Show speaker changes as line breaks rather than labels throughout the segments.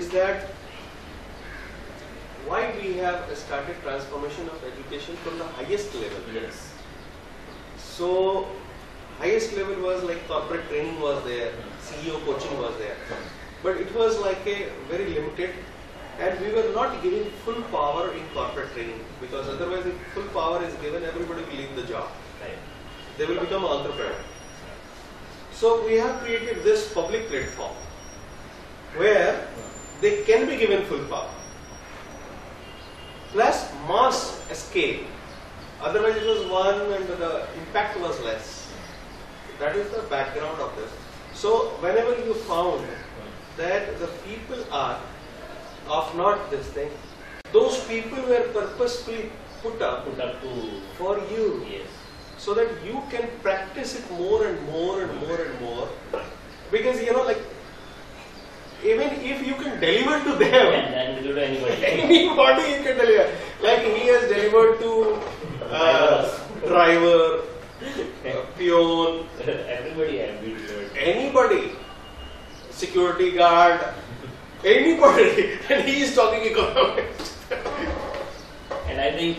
is that why we have started transformation of education from the highest level.
Yes.
So highest level was like corporate training was there, CEO coaching was there, but it was like a very limited, and we were not giving full power in corporate training, because otherwise if full power is given, everybody will leave the job.
Right.
They will become an entrepreneur. So we have created this public platform where they can be given full power, plus mass scale. Otherwise it was one and the impact was less. That is the background of this. So whenever you found that the people are of not this thing, those people were purposefully put up
to
for you.
yes.
So that you can practice it more and more and more and more. Because like even if you can deliver to them,
And deliver to anybody.
anybody you can deliver. Like he has delivered to driver, peon,
Everybody have been delivered.
anybody, security guard, anybody, and he is talking economics.
And I think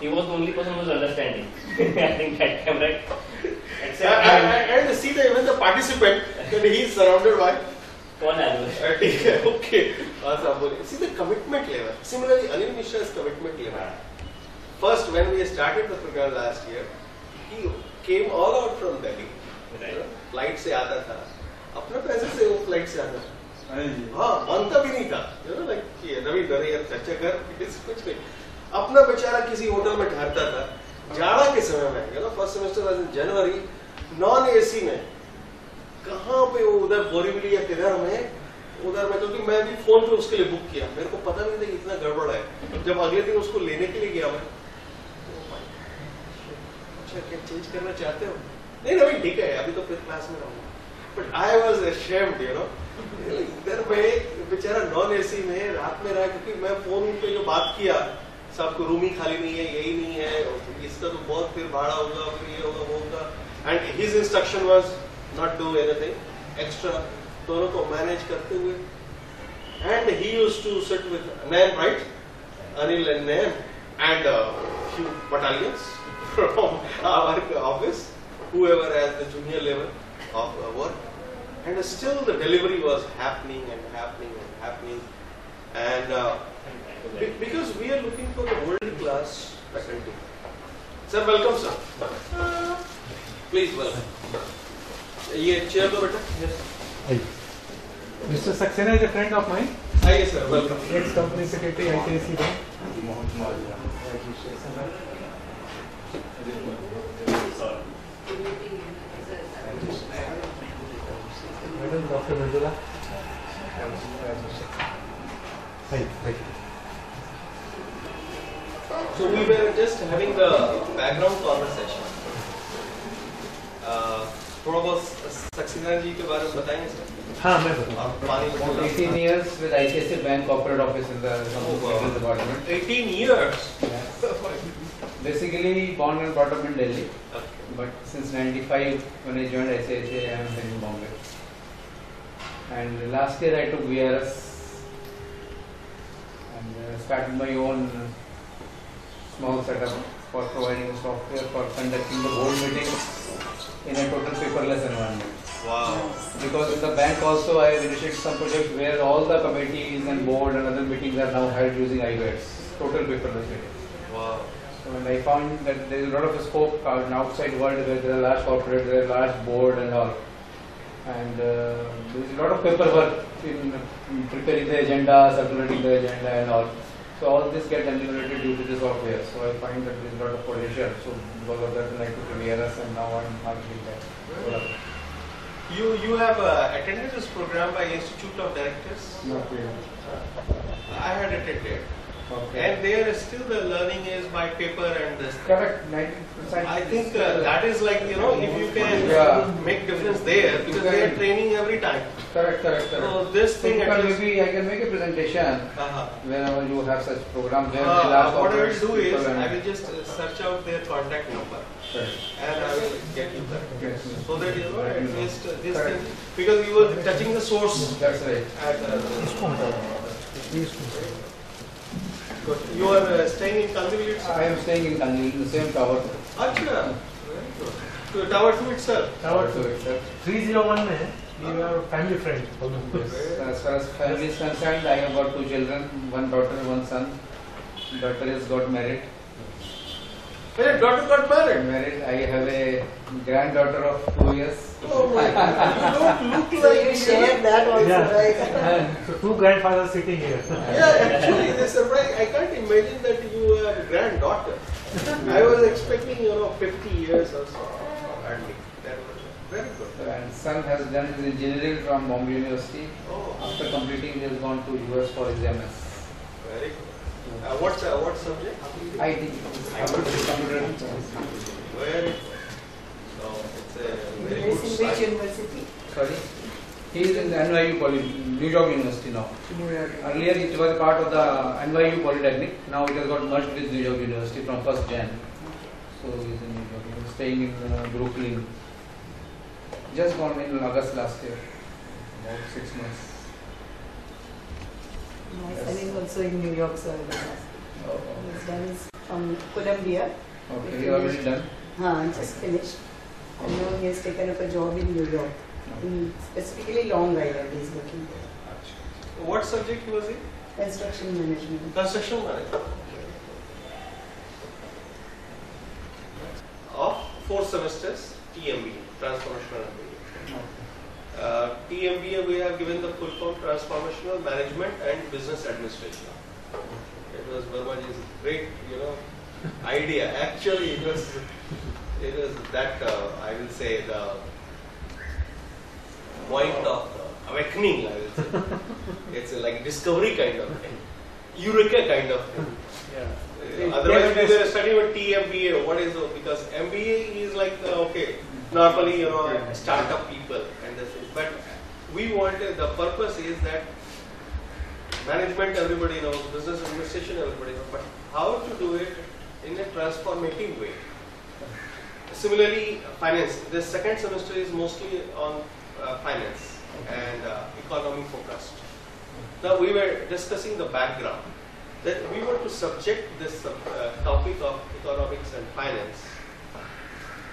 he was the only person who was understanding. I think that time, right? Except
And see even the participant, that he is surrounded by.
one animal.
Okay. See the commitment level. Similarly, Anil Mishra's commitment level. First, when we started the program last year, he came all out from Delhi.
Right.
Flight से आता था. अपने पैसे से वो flight से आता था. हाँ, बनता भी नहीं था. Like रवि डरे यार चर्चा कर, कुछ नहीं. अपना बेचारा किसी होटल में ठहरता था. जाड़ा के समय में, first semester was in January, non AC में. कहाँ पे वो उधर बोरीवली या किधर में, उधर में, क्योंकि मैं भी फोन पे उसके लिए बुक किया. मेरे को पता नहीं था कि इतना गड़बड़ है. जब अगले दिन उसको लेने के लिए गया मैं, अच्छा क्या चेंज करना चाहते हो? नहीं रवि ठीक है, अभी तो फिफ्थ क्लास में रहूंगा. बट आई वाज ashamed, इधर में बेचारा नॉन एसी में रात में रहा, क्योंकि मैं फोन पे जो बात किया, सबको रूम ही खाली नहीं है, यही नहीं है, इसका तो बहुत फिर भाड़ा होगा, फिर ये होगा, वो होगा. And his instruction was not do anything extra, दोनों को मैनेज करते हुए. And he used to sit with Naim, right? Anil and Naim, and few battalions from our office, whoever has the junior level of work, and still the delivery was happening and happening and happening, and because we are looking for the world class faculty. Sir, welcome, sir. Please welcome. ये chair दो बेटा. Yes.
Mr. Saxena is a friend of mine.
आइए sir, welcome.
Ex-company secretary ICICI Bank. Madam Dr. Mandula. Hi.
So we were just having the background conversation. थोड़ा बहुत सक्सेना जी के बारे में बताएंगे सर?
हाँ मैं बताऊँ.
आप पानी
18 years with ICICI Bank corporate office in the commercial department.
18 years.
Basically born and brought up in Delhi,
Okay.
but since '95 when I joined ICICI, I am in Bombay. And last year I took VRS and started my own small setup for providing software for conducting the board meetings in a total paperless environment.
Wow.
Because in the bank also I have initiated some projects where all the committees and board and other meetings are now held using iPads, total paperless meetings.
Wow.
So and I found that there is a lot of scope in outside world where there are large corporates, there are large board and all. And there is a lot of paperwork in preparing the agenda, circulating the agenda and all. So all this gets eliminated due to the software. So I find that there is a lot of potential. So because of that, I took VRS and now I'm doing that.
You have attended this program by Institute of Directors?
Not really.
I had attended.
Okay.
And there still the learning is by paper and this.
Correct, 90%.
I think that is like, if you can make difference there, because they are training every time.
Correct.
So this thing at least.
Maybe I can make a presentation whenever you have such program. Where
What I will do is, I will just search out their contact number.
Correct.
And I will get you that.
Yes.
So that at least this thing, because you were touching the source.
That's right.
At
East Coast.
Good. You are staying in Kandivali itself?
I am staying in Kandivali, in the same tower.
Acha. Very good. So Tower 2 itself?
Tower
So
2.
it's a-
301 में है. You are family friend.
As far as family is concerned, I have got 2 children, 1 daughter, 1 son. Daughter has got married.
When your daughter got married?
I have a granddaughter of 2 years.
Oh my God. You don't look
So
like
you share that also,
Yeah.
right?
So 2 grandfathers sitting here.
Yeah, actually, this surprise. I can't imagine that you have a granddaughter. I was expecting, 50 years or so. Hardly. That was very good.
And son has done his engineering from Bombay University.
Oh,
After completing, he has gone to US for his MS.
very good. What subject?
IT. Computer science.
Very good. So it's a very
Yes,
good
in which
site.
university?
Sorry. He is in the NYU New York University now.
New York.
Earlier it was part of the NYU Polytechnic. Now it has got merged with New York University from 1st Jan. So he is in New York. He is staying in Brooklyn. Just gone in August last year. About 6 months.
My
Yes.
son is also in New York, so he's done his from Columbia.
Okay, you already done?
Just finished. And now he has taken up a job in New York. In specifically Long Island, he's working there.
What subject was it?
Construction management.
Construction management. Of 4 semesters, TMBA, Transformational MBA. TMBA, we have given the full form Transformational Management and Business Administration. It was Vermaji's great, idea. Actually, it was that I will say the point of awakening. I will say it's like discovery kind of thing, eureka kind of thing. Otherwise, we were studying with TMBA. What is it? Because MBA is like normally startup people and this is. But we wanted, the purpose is that management everybody knows, business administration everybody knows, but how to do it in a transformative way. Similarly, finance. The second semester is mostly on finance and economy focused. Now we were discussing the background, that we were to subject this topic of economics and finance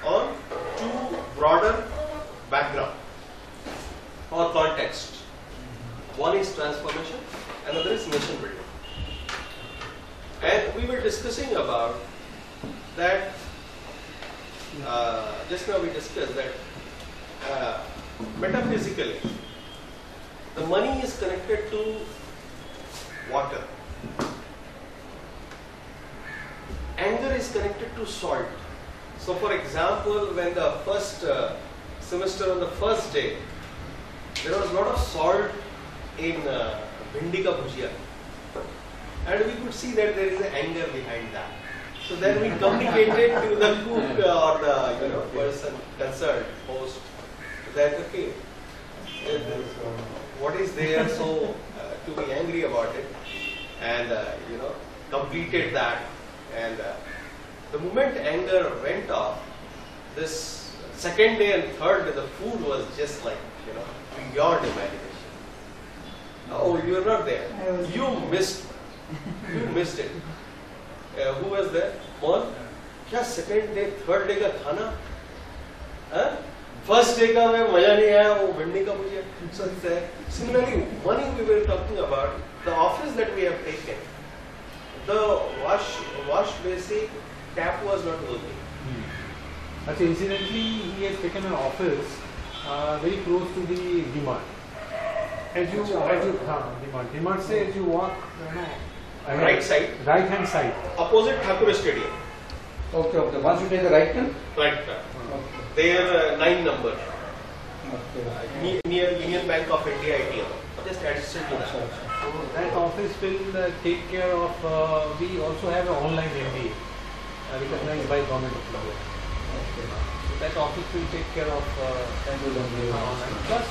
on 2 broader background or context. One is transformation, another is nation building. And we were discussing about that, just now we discussed that metaphysically, the money is connected to water. Anger is connected to salt. So for example, when the first semester on the first day, there was a lot of salt in bhindi ka bhujia. And we could see that there is an anger behind that. So then we communicated to the cook or the person concerned, host, that okay, what is there so to be angry about it, and completed that. And the moment anger went off, this second day and third day, the food was just like beyond imagination. Oh, you were not there. You missed. You missed it. Who was there? Mon? क्या second day, third day का खाना? First day का में मजा नहीं आया वो भिंडी का मुझे. So similarly, money we were talking about, the office that we have taken, the wash basic tap was not working.
Actually, incidentally, he has taken an office very close to the DMart. DMart से as you walk, ahead,
Right side,
right hand side.
opposite Thakur Stadium.
Okay. Once you take the right turn?
Right.
Okay.
There 9 number.
Okay.
Near Union Bank of India ATM. Just adjacent to that.
So that office will take care of. We also have an online MBA recognized by government of India. So that office will take care of online. Plus,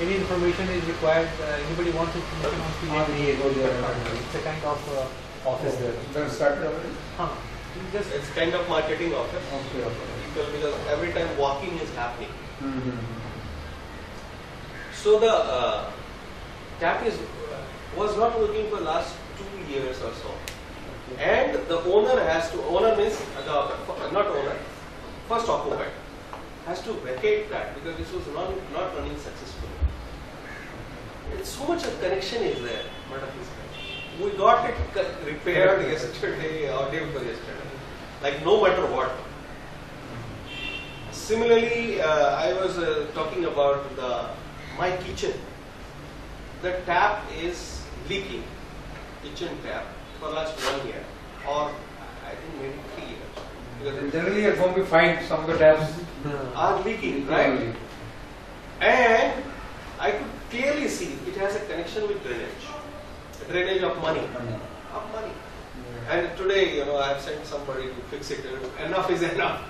any information is required. Anybody wants information on PMBA, go there. It's a kind of office there.
Then started already?
Just
It's kind of marketing office.
Okay.
Because every time walking is happening.
Mm-hmm.
So the tap is was not working for last 2 years or so. And the owner has to, owner means, not owner, first occupier, has to vacate that because this was not running successfully. It's so much of connection is there, madam. We got it repaired yesterday or day before yesterday, like no matter what. Similarly, I was talking about my kitchen. The tap is leaking, kitchen tap, for last 1 year or I think maybe 3 years. Because
Generally at home we find some of the taps
are leaking, right? And I could clearly see it has a connection with drainage of money. And today, I have sent somebody to fix it. Enough is enough.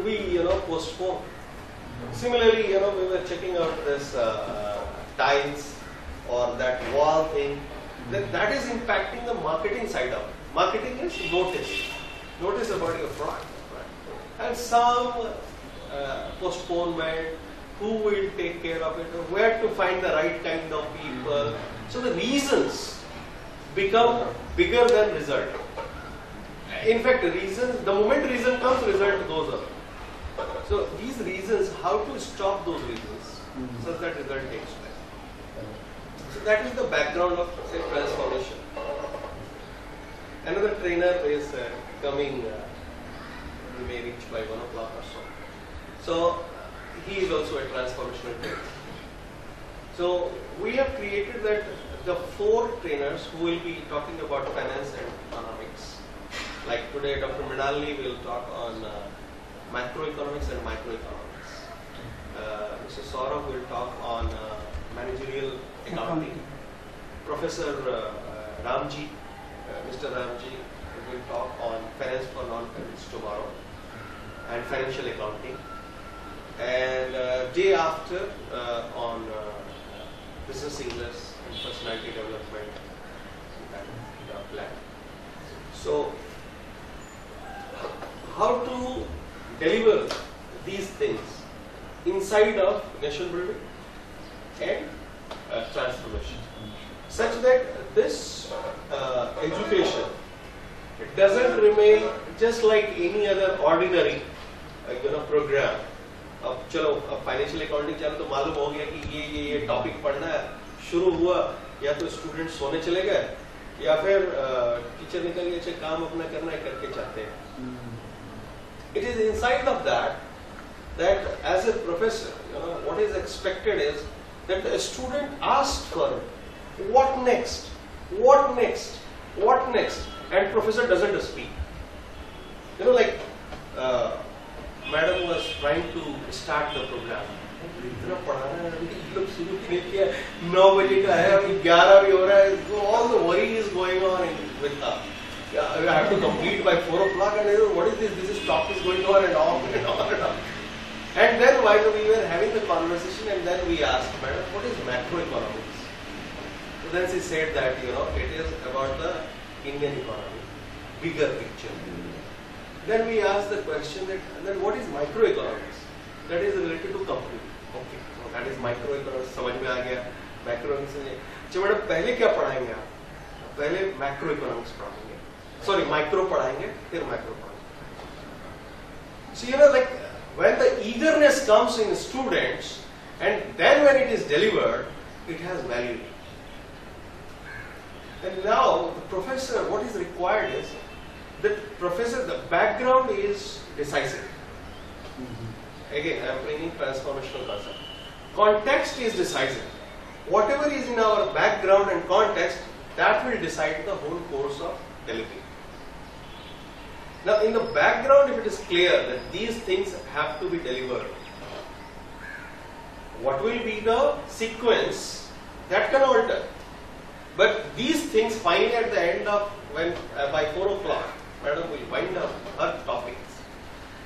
We, postpone. Similarly, we were checking out this tiles or that wall thing. That is impacting the marketing side of it. Marketing is notice about your product, right? And some postponement, who will take care of it, or where to find the right kind of people. So the reasons become bigger than result. In fact, the moment reason comes, result goes up. So these reasons, how to stop those reasons so that result takes place. So that is the background of say transformation. Another trainer is coming, we may reach by 1 o'clock or so. So he is also a transformational trainer. So we have created that the 4 trainers who will be talking about finance and economics. Like today, Dr. Mrinalini will talk on macroeconomics and microeconomics. Mr. Saurabh will talk on managerial accounting. Professor Ramji, Mr. Ramji will talk on finance for non-finance tomorrow and financial accounting. And day after on business English and personality development and plan. So how to deliver these things inside of nation building and transformation, such that this education, it doesn't remain just like any other ordinary program. अब चलो अब financial accounting चलो तो मालूम हो गया कि ये टॉपिक पढ़ना है, शुरू हुआ या तो स्टूडेंट सोने चले गए या फिर टीचर निकल गए, काम अपना करना है करके चाहते हैं. It is inside of that as a professor, what is expected is that the student asks for what next, and professor doesn't speak. Like madam was trying to start the program. इतना पढ़ाना है, अभी लोग शुरू नहीं किया, 9 बजे का है, अभी 11 भी हो रहा है. So all the worry is going on with her. I have to complete by 4 o'clock, and what is this? This is talk is going on and on and on and on. And then while we were having the conversation, and then we asked, madam, what is macroeconomics? So then she said that it is about the Indian economy, bigger picture. Then we asked the question that, then what is microeconomics? That is related to company. Okay, so that is microeconomics. समझ में आ गया. Macroeconomics में. अच्छा madam पहले क्या पढ़ाएंगे आप? पहले macroeconomics पढ़ाएंगे. Sorry, micro पढ़ाएंगे, फिर macro पढ़ाएंगे. So like when the eagerness comes in students, and then when it is delivered, it has value. And now the professor, what is required is that professor, the background is decisive. Again, I am bringing transformational concept. Context is decisive. Whatever is in our background and context, that will decide the whole course of delivery. Now, in the background, if it is clear that these things have to be delivered, what will be the sequence? That can alter. But these things finally at the end of when by 4 o'clock, madam will wind up her topics.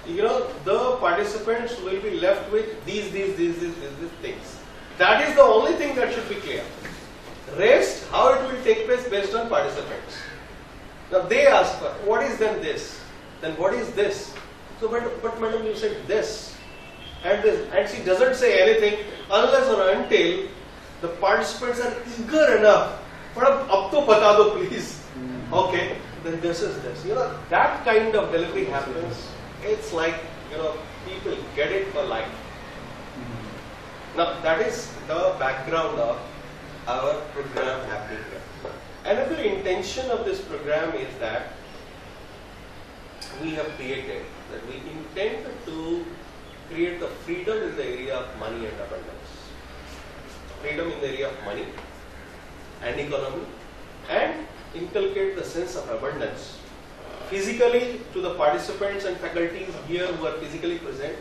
The participants will be left with these things. That is the only thing that should be clear. Rest, how it will take place based on participants. Now they ask for, what is then this? Then what is this? So, but madam, you said this and this, and she doesn't say anything unless or until the participants are eager enough but ab to bata do please. Okay, then this is this. You know, that kind of delivery happens. It's like, you know, people get it for life. Now, that is the background of our program happening here. Another intention of this program is that we have created, that we intend to create the freedom in the area of money and abundance. Freedom in the area of money and economy, and inculcate the sense of abundance physically to the participants and faculties here who are physically present,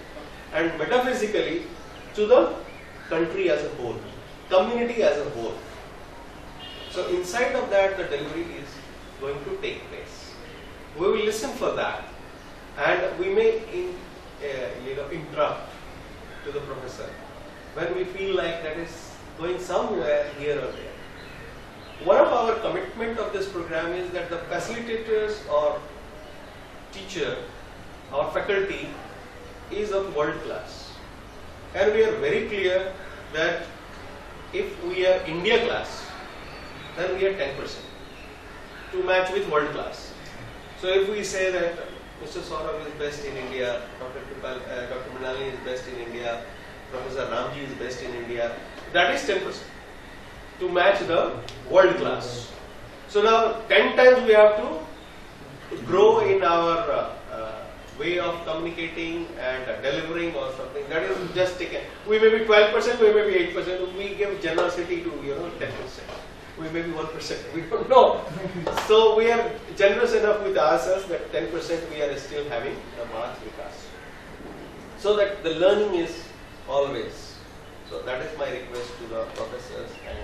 and metaphysically to the country as a whole, community as a whole. So inside of that, the delivery is going to take place. We will listen for that, and we may interrupt to the professor when we feel like that is going somewhere here or there. One of our commitment of this program is that the facilitators or teacher or faculty is of world class, and we are very clear that if we are India class, then we are 10% to match with world class. So if we say that Mr. Saurabh is best in India, Dr. Mrinalini is best in India, Professor Ramji is best in India, that is 10% to match the world class. So now 10 times we have to grow in our way of communicating and delivering or something. That is just taken. We may be 12%, we may be 8%. We give generosity to 10%. We may be 1%. We don't know. So we are generous enough with ourselves that 10% we are still having the marks with us. So that the learning is always. So that is my request to the professors, and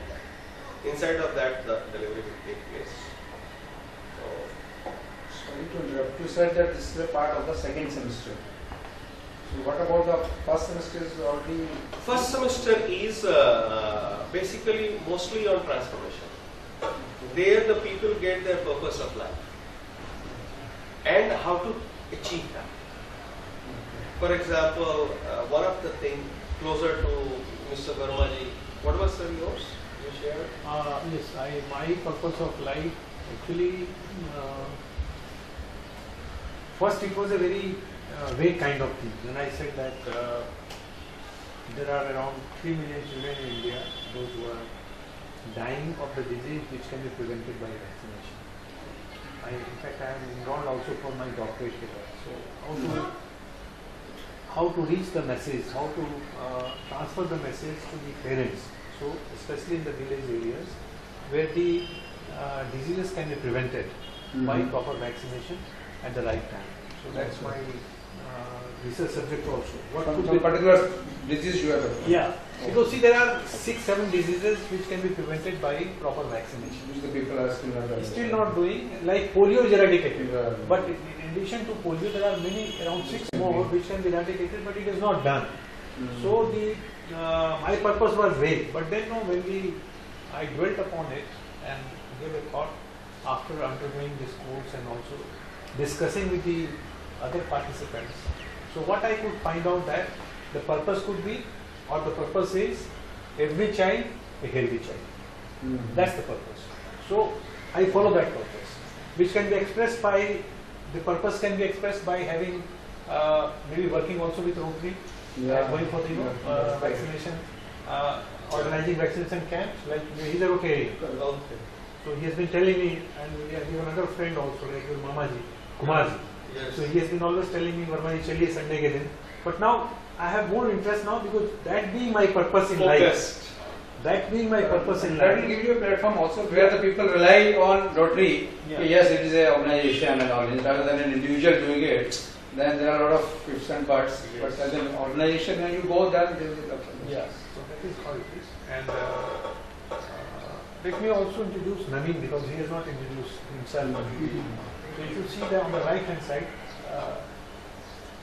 inside of that the delivery will take place.
Sorry to interrupt. You said that this is a part of the second semester. So what about the first semester is already?
First semester is basically mostly on transformation. There the people get their purpose of life and how to achieve that. For example, one of the things closer to Mr. Vermaji, what was yours? You shared?
Yes, my purpose of life actually, first it was a very vague kind of thing. When I said that there are around 3 million children in India, those who are dying of the disease which can be prevented by vaccination. In fact, I am enrolled also for my doctorate here. So how to reach the message, how to transfer the message to the parents. So especially in the village areas where the diseases can be prevented by proper vaccination at the right time. So that's my research subject also. What could be
particular disease you have?
Yeah, because see there are 6-7 diseases which can be prevented by proper vaccination.
Which the people are still not doing.
Still not doing, like polio is eradicated. But in addition to polio, there are many, around 6 more which can be eradicated, but it is not done. So the my purpose was vague, but then when I dwelt upon it and gave a thought after undergoing this course and also discussing with the other participants. So what I could find out that the purpose could be, or the purpose is, every child a healthy child. That's the purpose. So I follow that purpose, which can be expressed by, the purpose can be expressed by having maybe working also with Rotary, going for the vaccination, organizing vaccination camps, like he's a Rotarian. So he has been telling me, and we have another friend also, like your Mamaji, Kumarji.
Yes.
So he has been always telling me, Varmaji, chaliye Sunday ke din. But now I have more interest now because that being my purpose in life. That being my purpose in
That
life.
will give you a platform also where the people rely on Rotary. Yes, it is an organization and all, rather than an individual doing it. Then there are a lot of ifs and buts. But as an organization, when you go there, there is a
Yeah, so that is how it is. And let me also introduce Naveen because he has not introduced himself. So if you see that on the right hand side,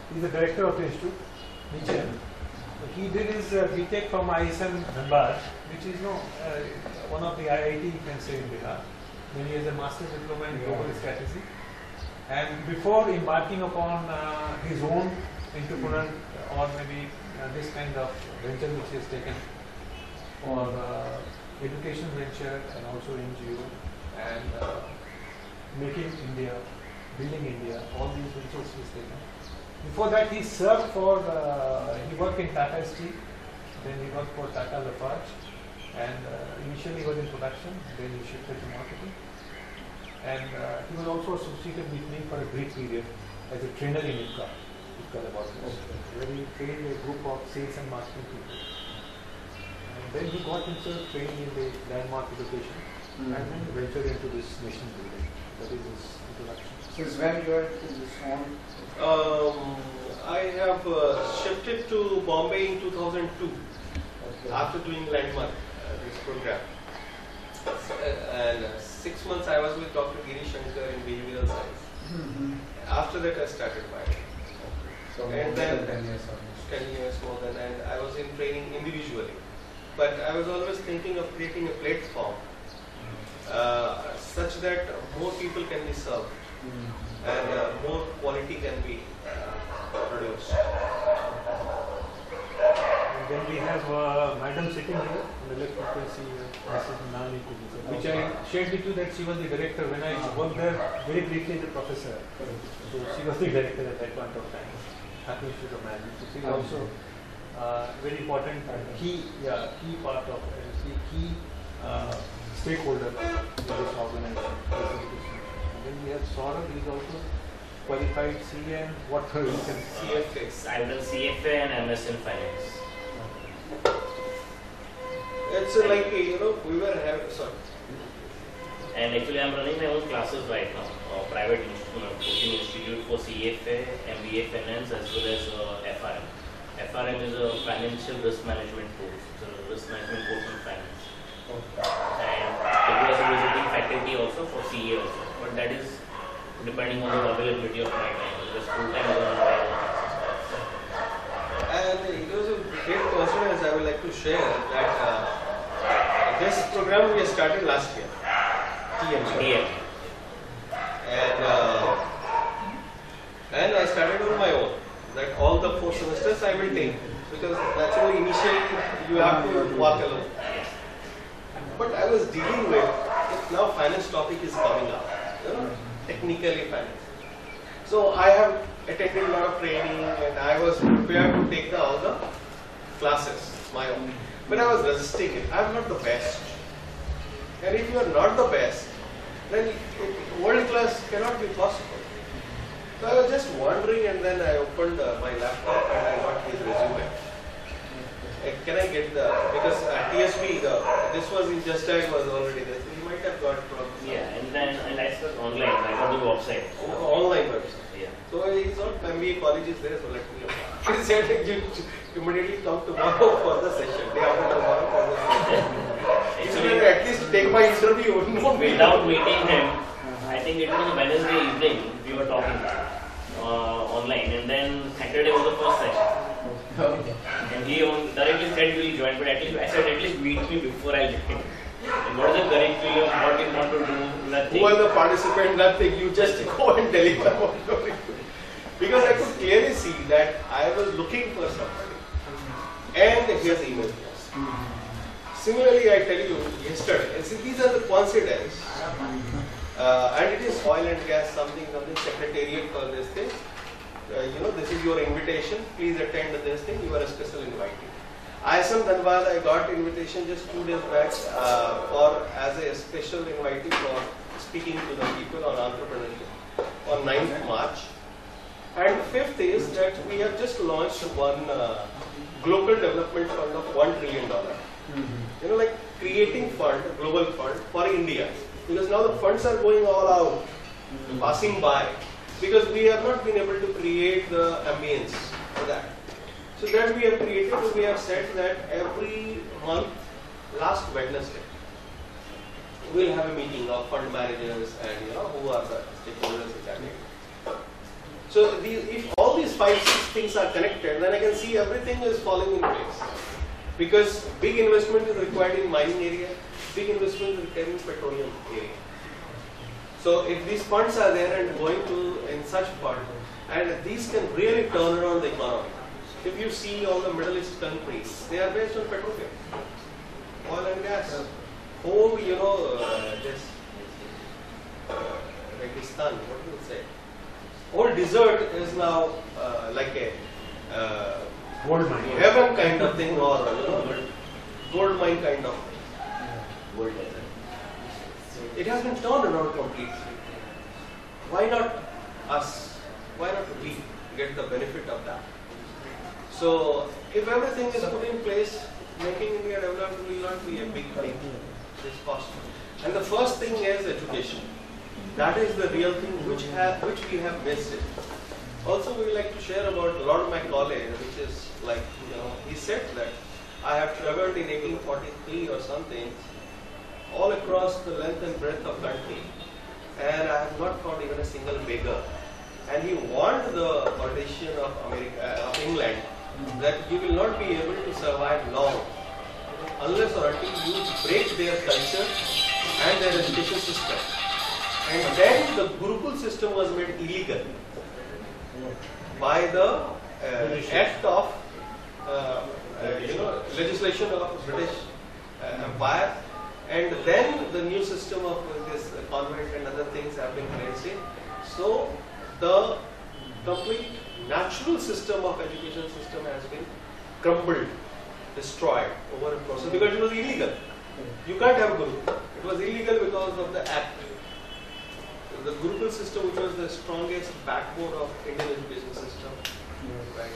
he is the director of the institute, Niche. So he did his BTech from ISM Dhanbad, which is one of the IIT you can say in Bihar. Then he has a master's diploma in global strategy. And before embarking upon his own entrepreneur or maybe this kind of venture which he has taken for education venture and also NGO and making India, building India, all these ventures he's taken. Before that he served for, he worked in Tata Steel, then he worked for Tata Lafarge, and initially he was in production, then he shifted to marketing. And he was also associated with me for a brief period as a trainer in IPCA Laboratories, where he trained a group of sales and marketing people. And then he got himself training in the landmark education and then ventured into this nation building. That is his introduction.
Since when you are in this on?
I have shifted to Bombay in 2002 after doing landmark this program. And 6 months I was with Dr. Giri Shankar in behavioral science. After that I started my
So
and
more
then
than 10 years almost.
10 years more than, and I was in training individually. But I was always thinking of creating a platform such that more people can be served and more quality can be produced.
And then we have Madam sitting here on the left, you can see Mrs. Nani Kudisa, which I shared with you that she was the director when I worked there very briefly as a professor. So she was the director at that point of time. Happens to the man. So she is also very important key part of key stakeholder in this organization. And then we have Saurabh, he is also qualified CA and what her reason?
CFA.
I've done CFA and MS in finance.
It's like, we were having, sorry.
And actually I'm running my own classes right now, private coaching institute for CFA, MBA finance as well as FRM. FRM is a financial risk management course. It's a risk management course on finance. And it was a visiting faculty also for CA also. But that is depending on the availability of my time. Because full time I don't know.
And it was a great coincidence I would like to share that this program we started last year, TM. And I started on my own. That all the 4 semesters I will take, because naturally initially you have to walk alone. But I was dealing with now finance topic is coming up, technically finance. So I have attended a lot of training and I was prepared to take all the classes, my own. But I was resisting it. I am not the best. And if you are not the best, then world class cannot be possible. So I was just wondering, and then I opened my laptop and I got his resume. Can I get because TSB, this was in Just Tag was already there, so you might have got from.
Yeah, and I started online, I got the website.
Online website.
Yeah.
So he's not MBA college is there, so let me know. He said you immediately come tomorrow for the session, day after tomorrow for the session.
Actually,
at least take my interview.
Without meeting him, I think it was a Wednesday evening we were talking online, and then Saturday was the first session. And he directly said he will join, but I said at least meet me before I join. And what is the curriculum, what you want to do, nothing.
Who are the participants, nothing, you just go and deliver what you're doing. Because I could clearly see that I was looking for somebody. And here's email. Similarly, I tell you yesterday, and see, these are the coincidences. And it is oil and gas, something secretariat for this thing. This is your invitation. Please attend this thing. You are a special invitee. ISM Dhanbad, I got invitation just 2 days back for as a special invitee for speaking to the people on entrepreneurship on 9th March. And 5th is that we have just launched one global development fund of $1 trillion. Like creating fund, global fund for India. Because now the funds are going all out, passing by. Because we have not been able to create the ambience for that. So that we have created, we have said that every month, last Wednesday, we'll have a meeting of fund managers and who are the stakeholders which are needed. So if all these 5-6 things are connected, then I can see everything is falling in place. Because big investment is required in mining area, big investment is required in petroleum area. So if these funds are there and going to in such fund, and these can really turn around the economy. If you see all the Middle East countries, they are based on petroleum, oil and gas. whole, this Registan, what do you say? Whole desert is now like a
Gold mine.
heaven kind of thing, or gold mine kind of thing.
Gold desert.
It has been turned around completely. Why not us? Why not we get the benefit of that? So, if everything is put in place, making India developed will not be a big thing. It's possible. And the first thing is education. That is the real thing which we have missed it. Also, we would like to share about Lord Macaulay, which is like, he said that I have traveled in 1843 or something, all across the length and breadth of country, and I have not found even a single beggar. And he warned the politician of England that you will not be able to survive long unless or until you break their culture and their education system. And then the Gurukul system was made illegal by the act of legislation of British Empire, and then the new system of this convent and other things have been placed in. So the complete natural system of education system has been crumbled, destroyed over a process because it was illegal. You can't have Gurukul. It was illegal because of the act. The Gurukul system, which was the strongest backbone of Indian education system. Right.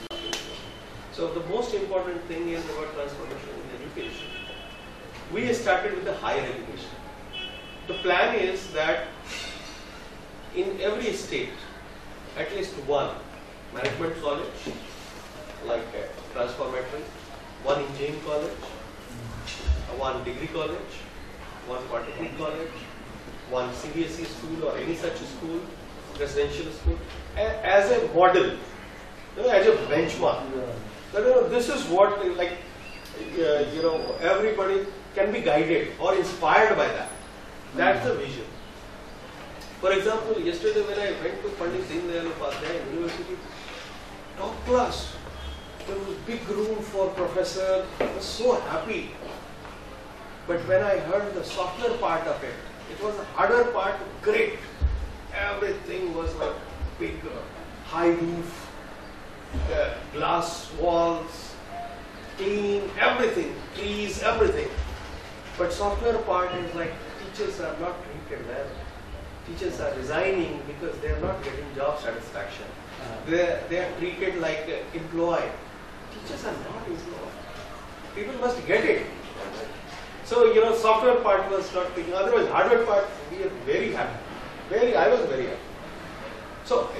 So the most important thing is about transformation in education. We started with the higher education. The plan is that in every state, at least one management college, like transformatory, one engineering college, one degree college, one polytechnic college, one CBSE school or any such school, residential school, as a model, as a benchmark. That, this is what everybody can be guided or inspired by that. That's the vision. For example, yesterday when I went to Pandit Deendayal Upadhyaya University, top class, there was big room for professor. I was so happy. But when I heard the softer part of it, it was the harder part, great. Everything was like big, high roof, glass walls, clean, everything, trees, everything. But software part is like teachers are not treated well. Teachers are resigning because they are not getting job satisfaction. They are treated like employee. Teachers are not employed. People must get it. So, software part was not picking. Otherwise, hardware part, we are very happy. I was very happy. So,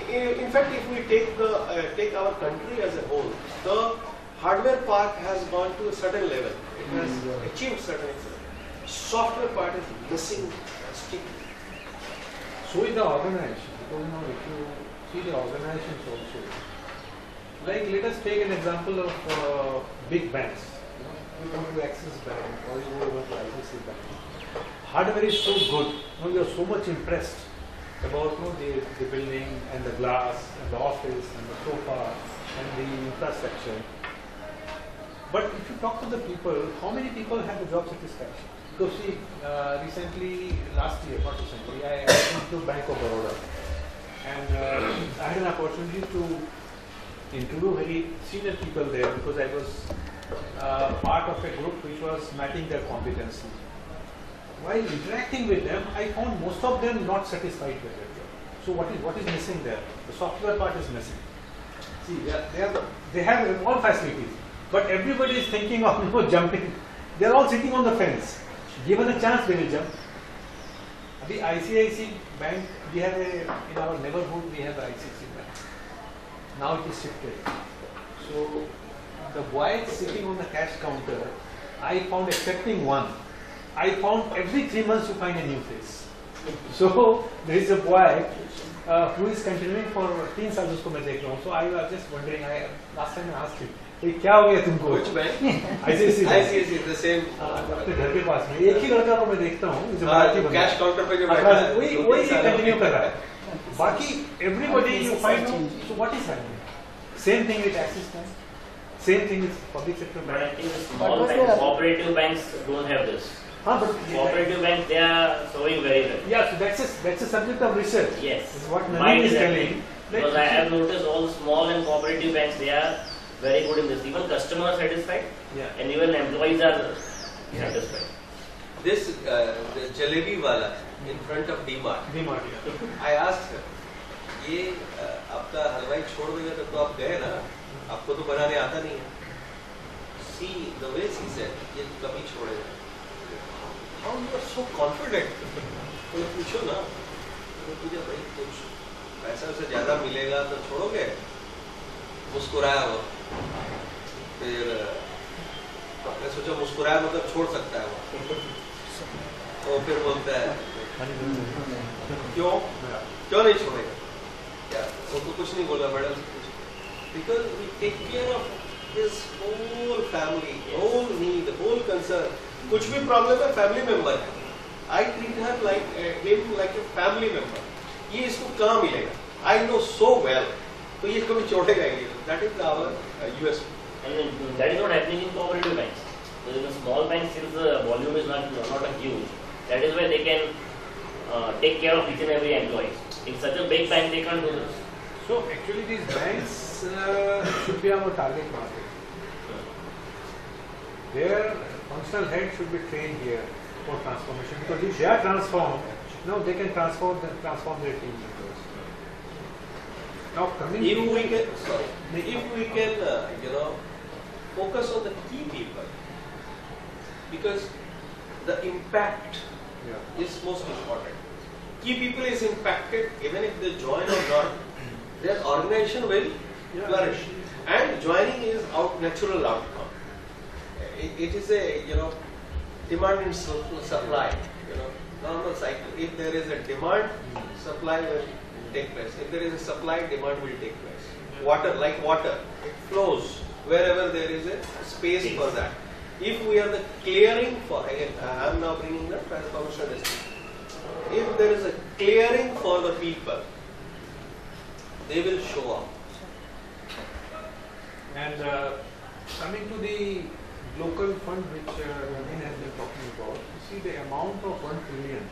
in fact, if we take our country as a whole, the hardware part has gone to a certain level. It has achieved certain level. Software part is missing drastically.
So is the organization. Because if you see the organizations also, like let us take an example of big banks. You go to Axis Bank or you go to ICICI Bank. Hardware is so good. You are so much impressed about the building and the glass and the office and the sofa and the infrastructure. But if you talk to the people, how many people have the job satisfaction? Because see, last year, I went to Bank of Baroda, and I had an opportunity to interview very senior people there because I was part of a group which was mapping their competency. While interacting with them, I found most of them not satisfied with their job. So what is missing there? The software part is missing. See, they have all facilities, but everybody is thinking of jumping. They are all sitting on the fence. Given a chance, they will jump. The ICICI Bank, we have in our neighborhood, we have the ICICI Bank. Now it is shifted. So the boy sitting on the cash counter, I found excepting one. I found every 3 months you find a new face. So there is a boy who is continuing for 3 साल उसको मैं देख रहा हूँ. So I was just wondering. Last time I asked him, क्या हो गया तुमको?
Which bank?
ICICI
the same.
अपने घर के पास में एक ही लड़का को मैं देखता हूँ.
कैश काउंटर पे जो बैठा है,
वही कंटिन्यू कर रहा है. बाकी everybody you find out. So what is happening? Same thing with Axis Bank. Same thing with public sector
But I
bank.
think small banks, cooperative banks don't have this.
But
Cooperative banks, they are showing very well.
yeah, so that's a subject of research.
Yes.
Is what
Mine
Naveen is
is
telling.
Because I have noticed all small and cooperative banks, they are very good in this. Even customers are satisfied
Yeah.
and even employees are satisfied.
This the jalebi wala in front of DMart.
DMart, yeah.
I asked her, ये आपका हलवाई छोड़ देगा तो आप गए ना, आपको तो बनाने आता नहीं है. See the way she said, ये कभी छोड़ेगा. How you are so confident? तो पूछो ना, तो तुझे भाई कुछ पैसा से ज्यादा मिलेगा तो छोड़ोगे? मुस्कुराया वो. फिर मैं सोचा मुस्कुराया मतलब छोड़ सकता है वो. तो फिर बोलता है क्यों नहीं छोड़ेगा? क्या उनको कुछ नहीं बोला madam? Because we take care of his whole family, whole need, whole concern. कुछ भी प्रॉब्लम है फैमिली मेंबर है. I treat her like him like a family member. ये इसको कहाँ मिलेगा? I know so well. तो ये कभी छोड़ेगा ही नहीं. That is our USP.
And that is not happening in cooperative banks. So in a small bank, since the volume is not a huge, that is why they can take care of each and every employee. In such a big bank, they can't do this.
So actually these banks should be our target market. Their functional head should be trained here for transformation, because if they are transformed, now they can transform their team members. Now coming
If
to
we can, sorry, if we can, focus on the key people, because the impact
yeah.
is most important. Key people is impacted even if they join or not, their organization will flourish. And joining is natural outcome. It is a demand and supply. Normal cycle. If there is a demand, supply will take place. If there is a supply, demand will take place. Water, like water, it flows wherever there is a space for that. If we are the clearing for, again, I am now bringing the transformation district. If there is a clearing for the people, they will show up.
And coming to the local fund which Naveen has been talking about, you see the amount of 1 trillion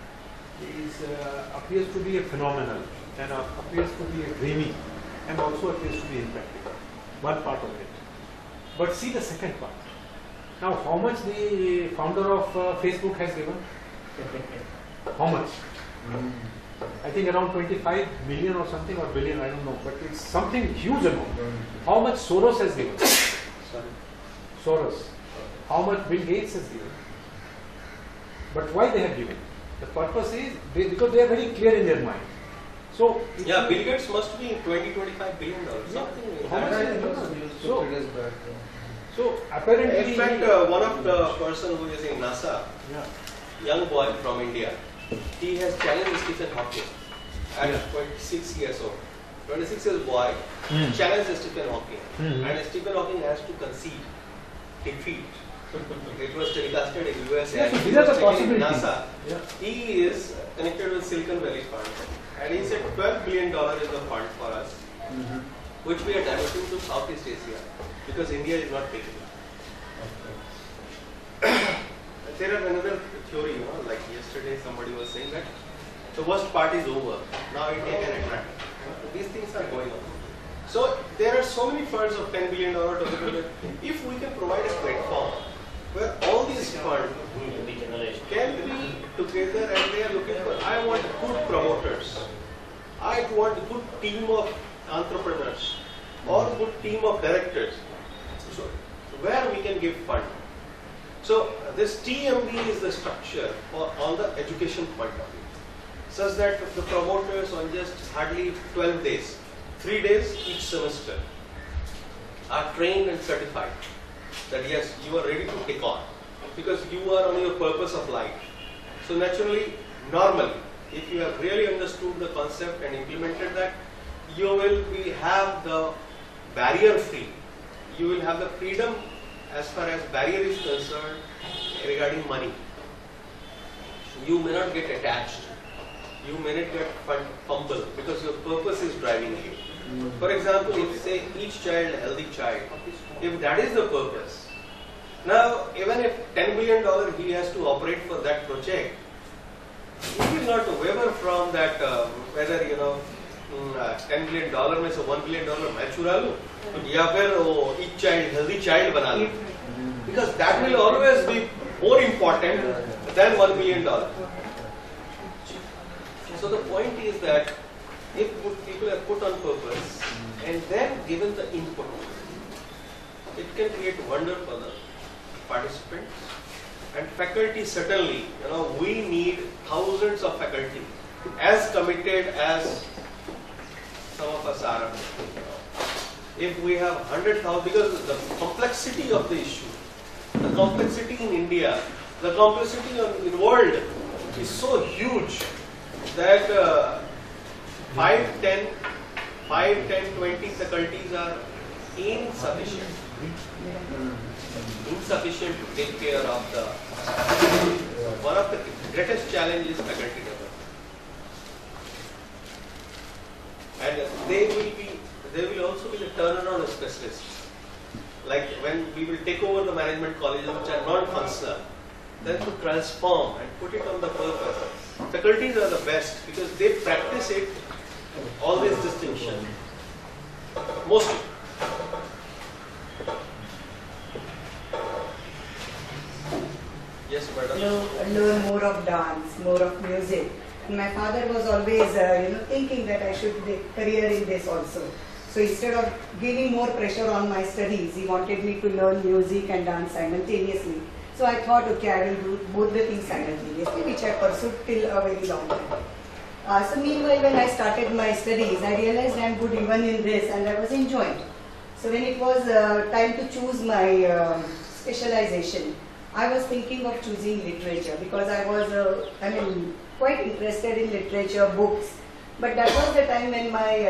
is appears to be a phenomenal and appears to be a dreamy and also appears to be impractical. One part of it. But see the second part. Now how much the founder of Facebook has given? How much? I think around 25 million or something, or billion, I don't know, but it's something huge amount. How much Soros has given? Soros. How much Bill Gates has given? But why they have given? The purpose is because they are very clear in their mind. So
Yeah, Bill Gates must be $20-25 billion. Something.
How much
I
is
don't
it?
know.
So apparently,
In fact, one of the person who is in NASA,
yeah.
young boy from India, he has challenged Stephen Hawking at
Yeah.
26 years old. 26 years boy challenged Stephen Hawking, and Stephen Hawking has to concede defeat. It was telecasted in USA.
Yeah, so
and
these
it
are
was
the
taken in
possibilities.
NASA.
Yeah.
He is connected with Silicon Valley Fund, and he said $12 billion is the fund for us, which we are diverting to Southeast Asia because India is not taking it. There are another theory, like yesterday somebody was saying that the worst part is over. Now India can attract. These things are going on. So there are so many funds of $10 billion, $20 billion. If we can provide a platform where all these funds can be together and they are looking for, I want good promoters, I want a good team of entrepreneurs or good team of directors. So where we can give fund. So this TMD is the structure on the education point of view, such that the promoters on just hardly 12 days, 3 days each semester, are trained and certified that yes, you are ready to take on because you are on your purpose of life. So naturally, normally, if you have really understood the concept and implemented that, you will have the barrier free. You will have the freedom as far as barrier is concerned regarding money. You may not get attached. You may not get fumble because your purpose is driving you. For example, if say each child, a healthy child, if that is the purpose, Now, even if $10 billion he has to operate for that project, he will not waver from that, whether, $10 billion में से $1 billion मैं चुरा लूँ, या फिर वो each child, healthy child बना लूँ. Because that will always be more important than $1 billion. So the point is that if people are put on purpose and then given the input, it can create wonder for the participants and faculty. Certainly, we need thousands of faculty as committed as some of us are. If we have 100,000, because the complexity of the issue, the complexity in India, the complexity in the world is so huge that 5, 10, 20 faculties are insufficient to take care of the one of the greatest challenges faculty development. And they will also be the turnaround specialists. Like when we will take over the management colleges which are non-functional, then to transform and put it on the purpose. Faculties are the best because they practice it, all this distinction. Mostly. Yes, madam.
Learn more of dance, more of music. And my father was always, thinking that I should make a career in this also. So instead of giving more pressure on my studies, he wanted me to learn music and dance simultaneously. So I thought, okay, I will do both the things simultaneously, which I pursued till a very long time. So meanwhile, when I started my studies, I realized I am good even in this, and I was enjoying. So when it was time to choose my specialization, I was thinking of choosing literature because I was, quite interested in literature, books. But that was the time when my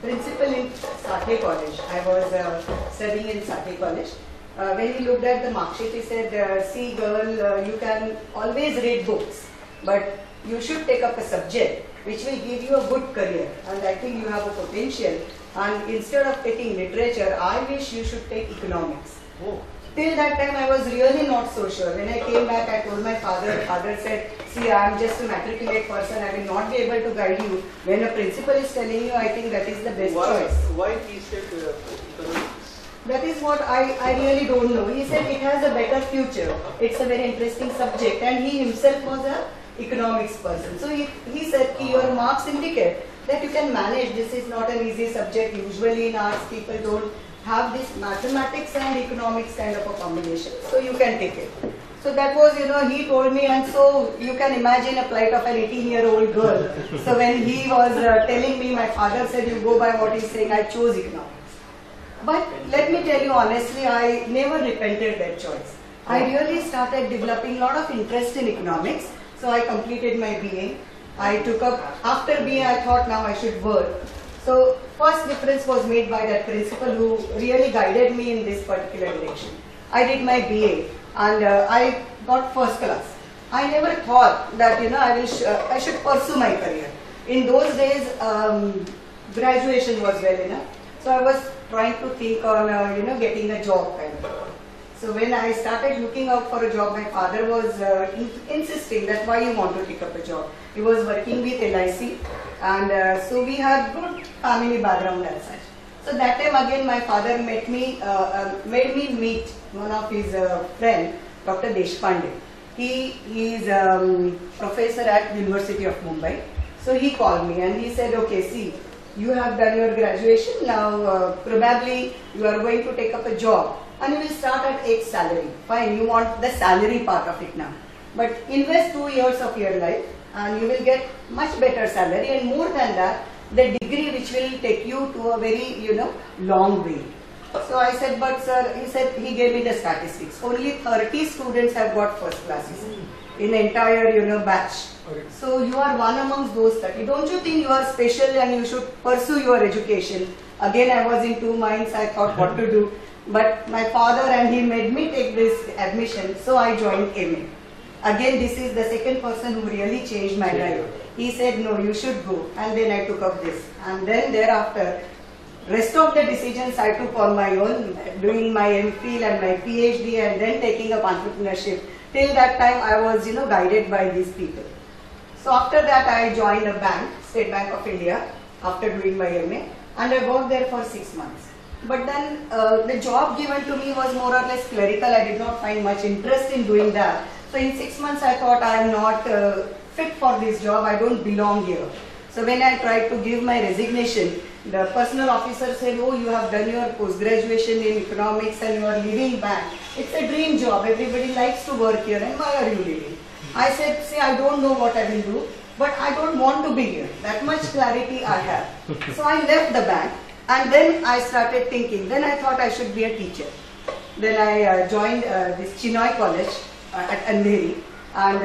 principal in Sathe College, I was studying in Sathe College. When he looked at the mark sheet, he said, see girl, you can always read books, but you should take up a subject which will give you a good career. And I think you have a potential. And instead of taking literature, I wish you should take economics.
Oh.
Till that time, I was really not so sure. When I came back, I told my father. Father said, see, I am just a matriculate person. I will not be able to guide you. When a principal is telling you, I think that is the best choice.
Why he said economics?
That is what I really don't know. He said it has a better future. It's a very interesting subject. And he himself was an economics person. So he said, your marks indicate that you can manage. This is not an easy subject. Usually in arts, people don't have this mathematics and economics kind of a combination, so you can take it. So that was, he told me, and so you can imagine a plight of an 18-year-old girl. So when he was telling me, my father said, you go by what he's saying, I chose economics. But let me tell you honestly, I never repented that choice. I really started developing a lot of interest in economics, so I completed my BA. I took up, after BA I thought now I should work. So first difference was made by that principal who really guided me in this particular direction. I did my BA and I got first class. I never thought that I should pursue my career. In those days, graduation was well enough. So I was trying to think on getting a job kind of. So when I started looking out for a job, my father was insisting that why you want to pick up a job. He was working with LIC, and so we had good family background as such. So that time again my father made me meet one of his friend, Dr. Deshpande. He is professor at University of Mumbai. So he called me and he said, okay, see, you have done your graduation, now probably you are going to take up a job and you will start at X salary. Fine, you want the salary part of it now. But invest 2 years of your life and you will get much better salary, and more than that, the degree which will take you to a very, long way. So I said, but sir, he gave me the statistics. Only 30 students have got first classes in the entire, batch.
Okay.
So you are one amongst those 30. Don't you think you are special and you should pursue your education? Again, I was in two minds. I thought what to do. But my father and he made me take this admission. So I joined MA. Again, this is the second person who really changed my life. He said, no, you should go. And then I took up this. And then thereafter, rest of the decisions I took on my own, doing my MPhil and my PhD and then taking up entrepreneurship. Till that time I was, guided by these people. So after that I joined a bank, State Bank of India, after doing my MA, and I worked there for 6 months. But then the job given to me was more or less clerical. I did not find much interest in doing that. So in 6 months I thought I am not fit for this job, I don't belong here. So when I tried to give my resignation, the personal officer said, oh, you have done your post-graduation in economics and you are leaving bank. It's a dream job, everybody likes to work here, and why are you leaving? I said, see, I don't know what I will do, but I don't want to be here. That much clarity I have. So I left the bank, and then I started thinking. Then I thought I should be a teacher. Then I joined this Chinoy College at Andheri, and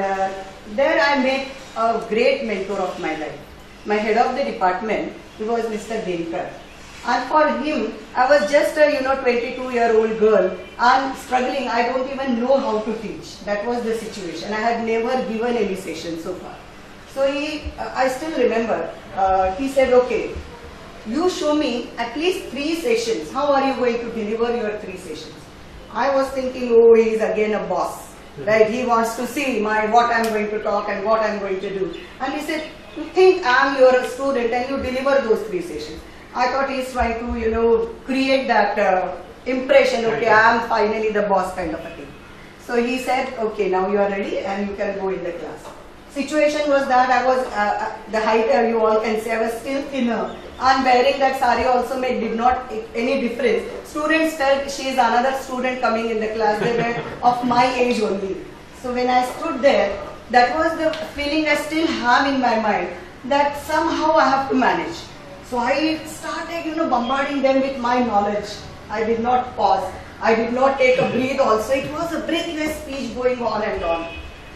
there I met a great mentor of my life. My head of the department, he was Mr. Dinkar. And for him, I was just a 22-year-old girl and struggling. I don't even know how to teach. That was the situation. I had never given any session so far. So I still remember, he said, okay, you show me at least 3 sessions. How are you going to deliver your 3 sessions? I was thinking, oh, he is again a boss, right? He wants to see what I'm going to talk and what I'm going to do. And he said, you think I'm your student and you deliver those 3 sessions. I thought he's trying to, create that impression, okay, I'm finally the boss kind of a thing. So he said, okay, now you are ready and you can go in the class. Situation was that I was, the height you all can say, I was still thinner. And wearing that sari also did not make any difference. Students felt she is another student coming in the class. They were of my age only. So when I stood there, that was the feeling I still have in my mind, that somehow I have to manage. So I started, bombarding them with my knowledge. I did not pause. I did not take a breath also. It was a breathless speech going on and on.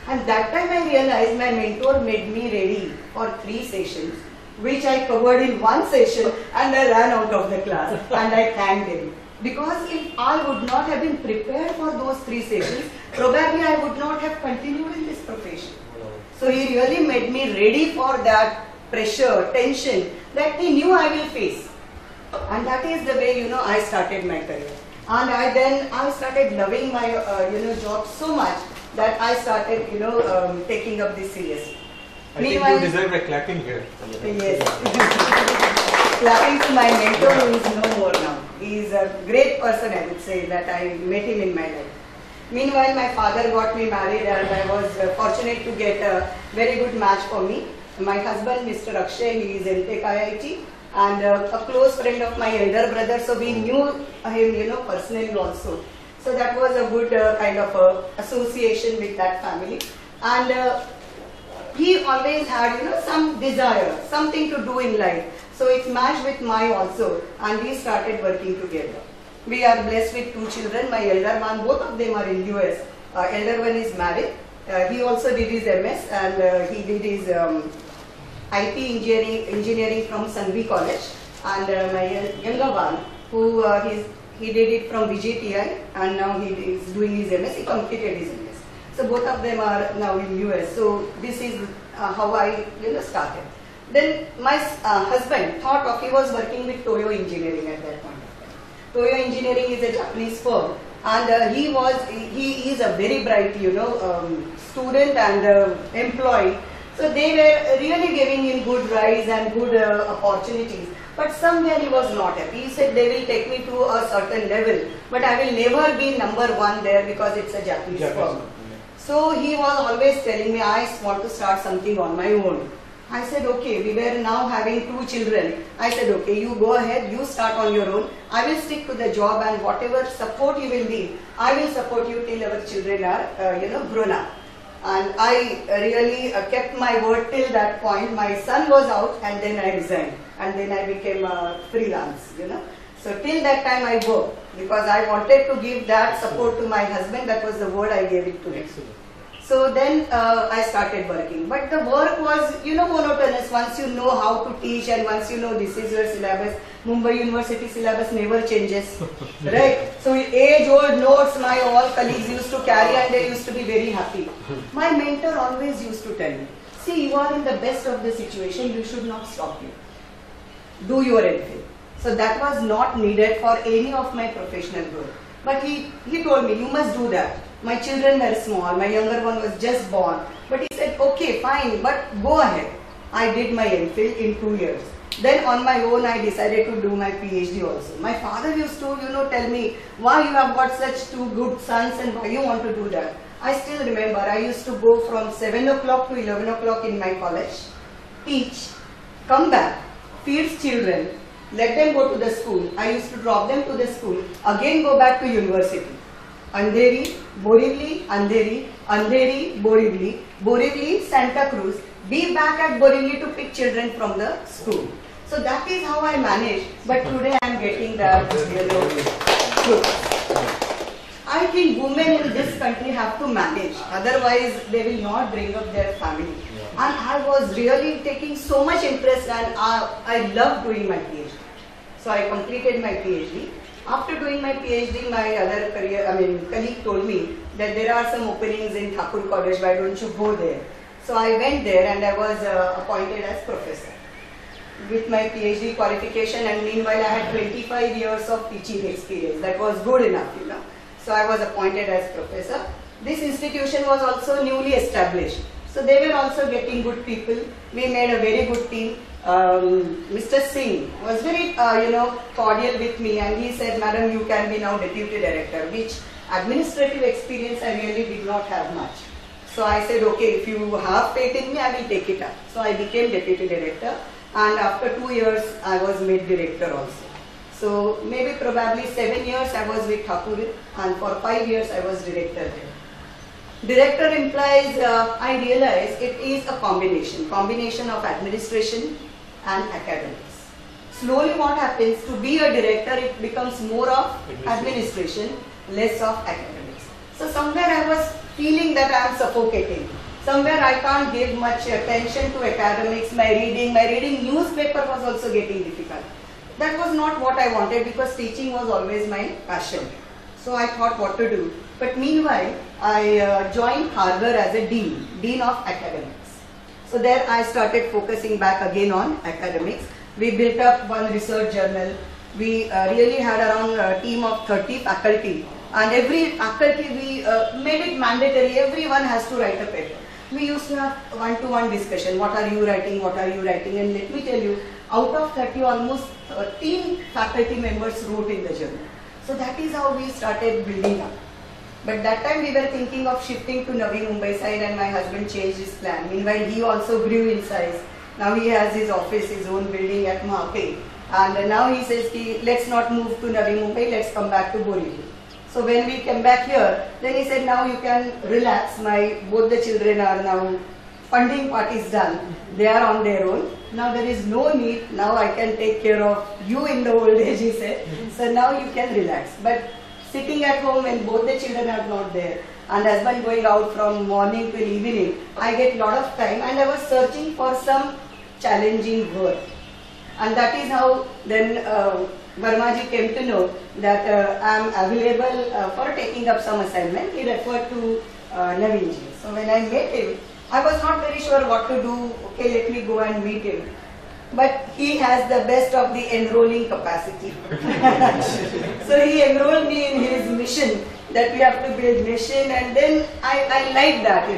And that time I realized my mentor made me ready for 3 sessions, which I covered in 1 session, and I ran out of the class and I thanked him. Because if I would not have been prepared for those 3 sessions, probably I would not have continued in this profession. So he really made me ready for that pressure, tension that he knew I will face. And that is the way, I started my career. And I started loving my, job so much that I started, taking up this seriously.
I think you deserve a clapping here.
Yes. Clapping to my mentor who is no more now. He is a great person, I would say, that I met him in my life. Meanwhile, my father got me married and I was fortunate to get a very good match for me. My husband, Mr. Akshay, he is in Tech IIT and a close friend of my elder brother, so we knew him, personally also. So that was a good kind of association with that family. And he always had, some desire, something to do in life. So it matched with mine also, and we started working together. We are blessed with 2 children. My elder one, both of them are in US. Elder one is married. He also did his MS and he did his IT engineering from Sanvi College. And my younger one, who he did it from VJTI, and now he is doing his MS. He completed his MS. So both of them are now in US. So this is how I started. Then my husband thought of, he was working with Toyo Engineering at that point of time. Toyo Engineering is a Japanese firm, and he is a very bright student and employee. So they were really giving him good rise and good opportunities. But somewhere he was not happy. He said they will take me to a certain level, but I will never be number 1 there because it's a Japanese firm. So he was always telling me, I want to start something on my own. I said, okay, we were now having 2 children. I said, okay, you go ahead, you start on your own. I will stick to the job, and whatever support you will need, I will support you till our children are, grown up. And I really kept my word till that point. My son was out and then I resigned. And then I became a freelance, So till that time I worked because I wanted to give that support to my husband. That was the word I gave it to him. So then I started working. But the work was, monotonous. Once you know how to teach and once you know this is your syllabus, Mumbai University syllabus never changes, right? So age-old notes my all colleagues used to carry and they used to be very happy. My mentor always used to tell me, see, you are in the best of the situation, you should not stop here. Do your MPhil. So that was not needed for any of my professional growth. But he told me, you must do that. My children were small, my younger one was just born. But he said, okay, fine, but go ahead. I did my MPhil in 2 years. Then on my own I decided to do my PhD also. My father used to, tell me, why you have got such 2 good sons and why you want to do that. I still remember, I used to go from 7 o'clock to 11 o'clock in my college, teach, come back, feed children, let them go to the school. I used to drop them to the school, again go back to university. Andheri, Borivali, Andheri, Andheri, Borivali, Borivali, Santa Cruz, be back at Borivali to pick children from the school. So that is how I managed, but today I am getting that, good. I think women in this country have to manage, otherwise they will not bring up their family. And I was really taking so much interest, and I love doing my PhD. So I completed my PhD. After doing my PhD, my other colleague told me that there are some openings in Thakur College, why don't you go there? So I went there and I was appointed as professor with my PhD qualification, and meanwhile I had 25 years of teaching experience. That was good enough, So I was appointed as professor. This institution was also newly established. So they were also getting good people. We made a very good team. Mr. Singh was very, cordial with me, and he said, Madam, you can be now Deputy Director, which administrative experience I really did not have much. So I said, okay, if you have faith in me, I will take it up. So I became Deputy Director, and after 2 years, I was made Director also. So maybe probably 7 years I was with Thakur, and for 5 years I was Director there. Director implies, I realize it is a combination of administration and academics. Slowly what happens, to be a director, it becomes more of administration, less of academics. So somewhere I was feeling that I am suffocating. Somewhere I can't give much attention to academics, my reading newspaper was also getting difficult. That was not what I wanted, because teaching was always my passion. So I thought what to do. But meanwhile, I joined Harvard as a Dean of Academics. So there I started focusing back again on academics. We built up one research journal. We really had around a team of 30 faculty. And every faculty, we made it mandatory. Everyone has to write a paper. We used to have one-to-one discussion. What are you writing? What are you writing? And let me tell you, out of 30, almost 13 faculty members wrote in the journal. So that is how we started building up. But that time we were thinking of shifting to Navi Mumbai side, and my husband changed his plan. Meanwhile, he also grew in size. Now he has his office, his own building at Mahape. And now he says, let's not move to Navi Mumbai, let's come back to Borivali. So when we came back here, then he said, now you can relax. Both the children are now, funding part is done. They are on their own. Now there is no need. Now I can take care of you in the old age, he said. So now you can relax. But sitting at home when both the children are not there, and husband going out from morning till evening, I get lot of time, and I was searching for some challenging work. And that is how then Vermaji came to know that I am available for taking up some assignment. He referred to Naveenji. So when I met him, I was not very sure what to do. Okay, let me go and meet him. But he has the best of the enrolling capacity. So he enrolled me in his mission, that we have to build mission, and then I liked that,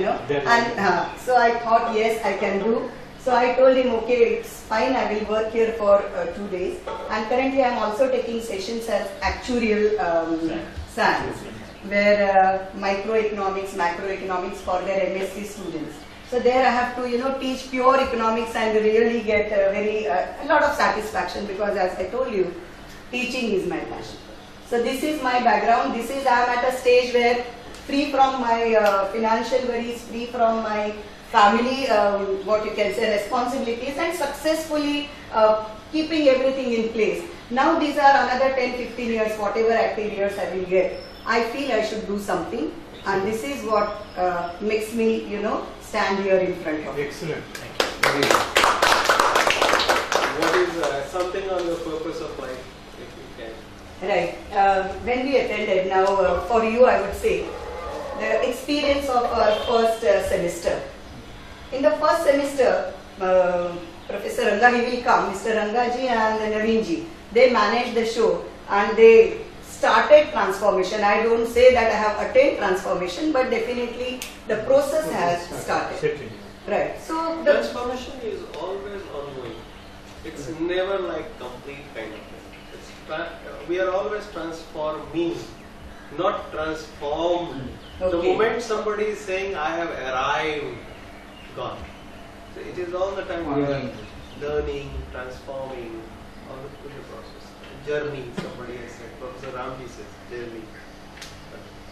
And so I thought, yes, I can do. So I told him, okay, it's fine, I will work here for 2 days. And currently I am also taking sessions as actuarial science, where microeconomics, macroeconomics for their MSc students. So there I have to, teach pure economics and really get a lot of satisfaction, because as I told you, teaching is my passion. So this is my background. I am at a stage where free from my financial worries, free from my family, what you can say, responsibilities, and successfully keeping everything in place. Now these are another 10-15 years, whatever active years I will get. I feel I should do something, and this is what makes me, stand here in front of you.
Excellent. What is something on the purpose of life, if you can?
Right. When we attended, now for you I would say, the experience of our first semester. In the first semester, Professor Ranga, he will come, Mr. Rangaji and Naveen ji, they managed the show and they started transformation. I don't say that I have attained transformation, but definitely the process has started. Right. So the
Transformation is always ongoing. It's never like complete kind of thing. We are always transforming, not transformed. The
Okay.
moment somebody is saying, I have arrived, gone. So it is all the time learning, transforming, all the process. Journey, somebody has said. Professor Ramji says, journey.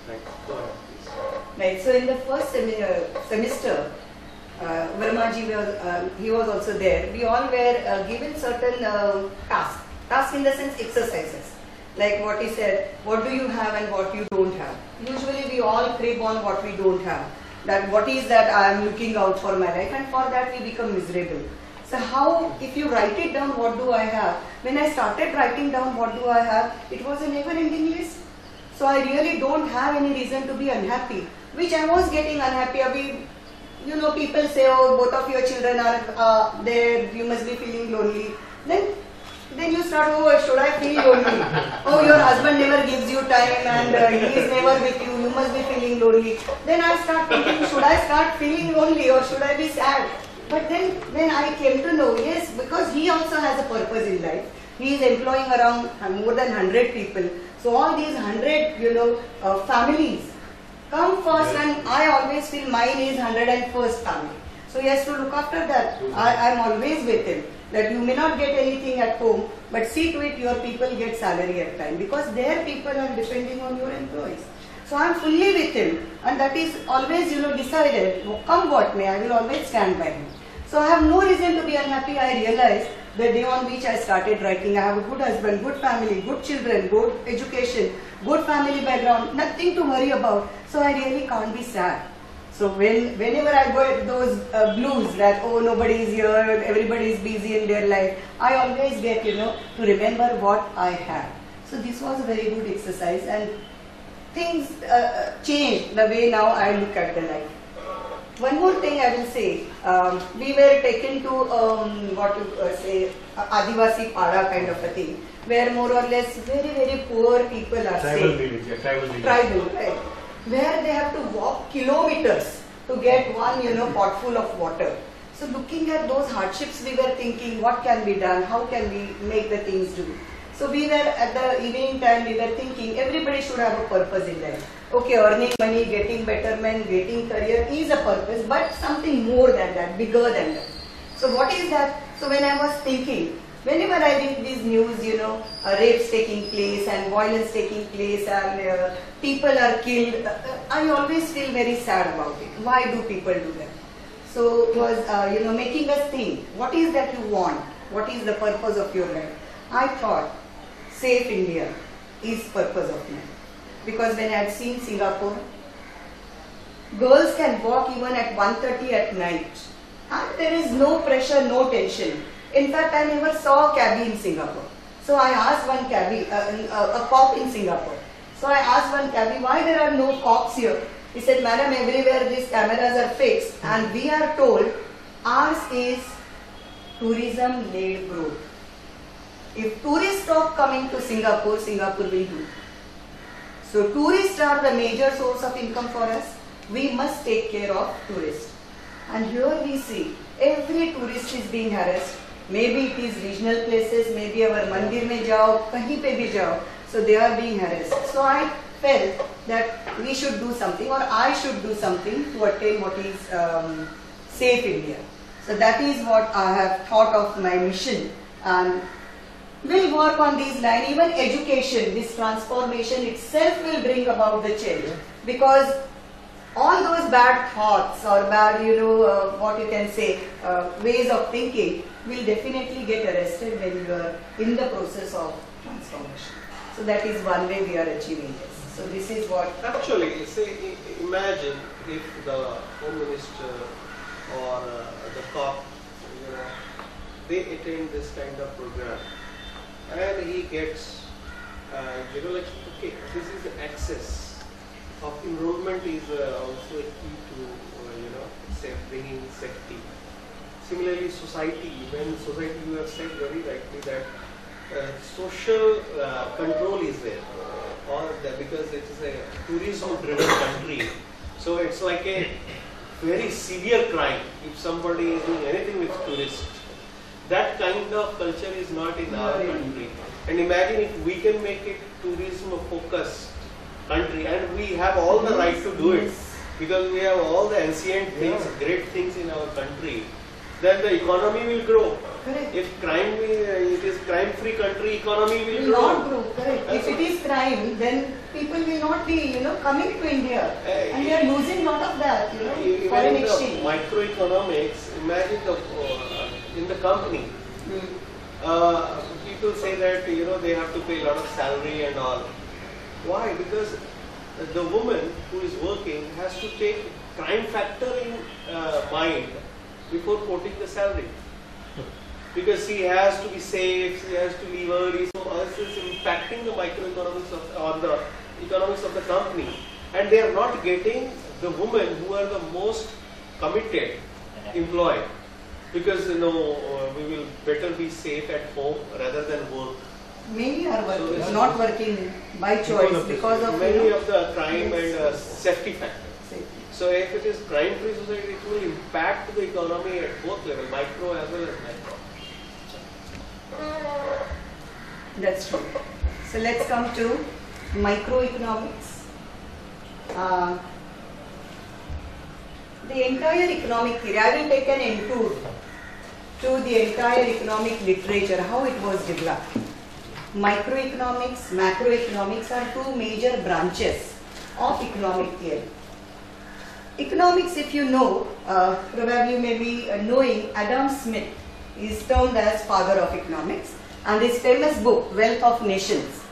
Right. Go ahead, please.
Right. So in the first semester, Vermaji was he was also there. We all were given certain tasks. Tasks in the sense exercises. Like what he said, what do you have and what you don't have. Usually we all crib on what we don't have. That what is that I am looking out for my life, and for that we become miserable. So how, if you write it down, what do I have? When I started writing down what do I have, it was a never-ending list. So I really don't have any reason to be unhappy, which I was getting unhappy. You know, people say, oh, both of your children are there, you must be feeling lonely. Then you start, oh, should I feel lonely? Oh, your husband never gives you time and he is never with you, you must be feeling lonely. Then I start thinking, should I start feeling lonely or should I be sad? But then when I came to know, yes, because he also has a purpose in life. He is employing around more than 100 people. So all these 100, families come first, and I always feel mine is 101st family. So he has to look after that. I am always with him. That you may not get anything at home, but see to it your people get salary at time, because their people are depending on your employees. So I am fully with him, and that is always decided, come what may, I will always stand by him. So I have no reason to be unhappy. I realized the day on which I started writing, I have a good husband, good family, good children, good education, good family background, nothing to worry about. So I really can't be sad. So whenever I go at those blues that, oh, nobody is here, everybody is busy in their life, I always get, to remember what I have. So this was a very good exercise, and things changed the way now I look at the life. One more thing I will say, we were taken to Adivasi Pada kind of a thing, where more or less very, very poor people are staying. Tribal, right? Where they have to walk kilometers to get one, pot full of water. So looking at those hardships, we were thinking, what can be done? How can we make the things do? So we were at the evening time, we were thinking everybody should have a purpose in life. Okay, earning money, getting betterment, getting career is a purpose, but something more than that, bigger than that. So what is that? So when I was thinking, whenever I read these news, rapes taking place and violence taking place and people are killed, I always feel very sad about it. Why do people do that? So it was, making us think, what is that you want? What is the purpose of your life? I thought, safe India is purpose of mine. Because when I had seen Singapore, girls can walk even at 1:30 at night. And there is no pressure, no tension. In fact, I never saw a cabbie in Singapore. So I asked one cabbie, a cop in Singapore. So I asked one cabbie, why there are no cops here? He said, madam, everywhere these cameras are fixed, and we are told ours is tourism-led growth. If tourists stop coming to Singapore, Singapore will do. So tourists are the major source of income for us. We must take care of tourists. And here we see every tourist is being harassed. Maybe it is regional places, maybe our mandir mein jao, kahin pe bhi jao. So they are being harassed. So I felt that we should do something, or I should do something to attain what is safe India. So that is what I have thought of my mission, and we'll work on these lines. Even education, this transformation itself will bring about the change, because all those bad thoughts or bad, what you can say, ways of thinking will definitely get arrested when you are in the process of transformation. So that is one way we are achieving this. So this is what...
Actually, say, imagine if the Home Minister or the COP, they attend this kind of program, and he gets, okay, this is the access of enrollment is also a key to, bringing safety. Similarly, society, when society, you have said very rightly that social control is there, or that because it is a tourism-driven country, so it's like a very severe crime if somebody is doing anything with tourists. That kind of culture is not in our country. And imagine if we can make it tourism-focused country, and we have all the right to do it, because we have all the ancient things, great things in our country, then the economy will grow.
Correct.
If it is crime-free country, economy will
Will
grow.
not grow, correct. If it is crime, then people will not be, coming to India. And we are losing lot of that,
Even
foreign
in the
exchange.
microeconomics, imagine in the company, people say that they have to pay a lot of salary and all. Why? Because the woman who is working has to take crime factor in mind before quoting the salary. Because she has to be safe, she has to leave early, so also it's impacting the microeconomics or the economics of the company. And they are not getting the women who are the most committed employed. Because we will better be safe at home rather than work.
Many are working,
So,
not working by choice because of
many of the crime and safety factors.
safety.
So if it is crime-free society, it will impact the economy at both levels, micro as well as macro.
That's true. So let's come to microeconomics. The entire economic theory, I will take an intour to the entire economic literature, how it was developed. Microeconomics, macroeconomics are two major branches of economic theory. Economics, if you know, probably you may be knowing Adam Smith is termed as father of economics, and his famous book, Wealth of Nations,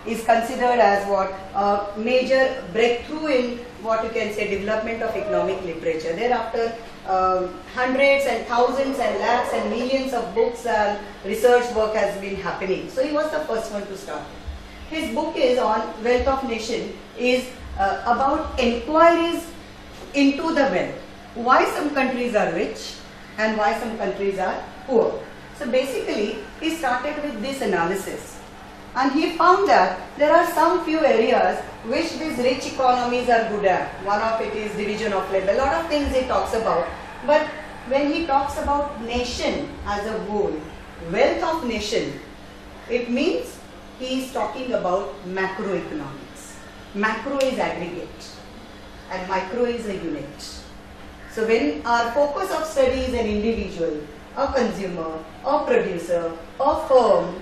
is considered as what a major breakthrough in what you can say development of economic literature. Thereafter, hundreds and thousands and lakhs and millions of books and research work has been happening. So he was the first one to start. His book is on Wealth of Nation is about inquiries into the wealth. Why some countries are rich and why some countries are poor. So basically, he started with this analysis. And he found that there are some few areas which these rich economies are good at. One of it is division of labor. A lot of things he talks about. But when he talks about nation as a whole, wealth of nation, it means he is talking about macroeconomics. Macro is aggregate and micro is a unit. So when our focus of study is an individual, a consumer, a producer, a firm,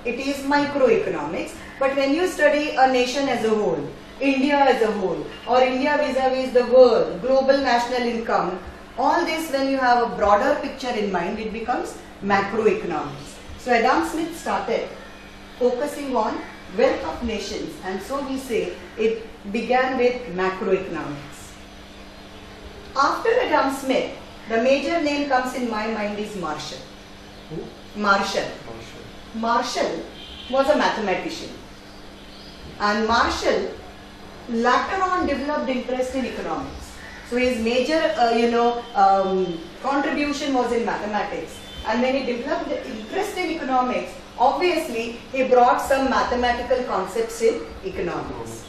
it is microeconomics. But when you study a nation as a whole, India as a whole, or India vis-a-vis the world, global national income, all this when you have a broader picture in mind, it becomes macroeconomics. So Adam Smith started focusing on wealth of nations, and so we say it began with macroeconomics. After Adam Smith, the major name comes in my mind is Marshall.
Who?
Marshall. Marshall was a mathematician, and Marshall later on developed interest in economics. So his major, contribution was in mathematics, and when he developed the interest in economics, obviously he brought some mathematical concepts in economics.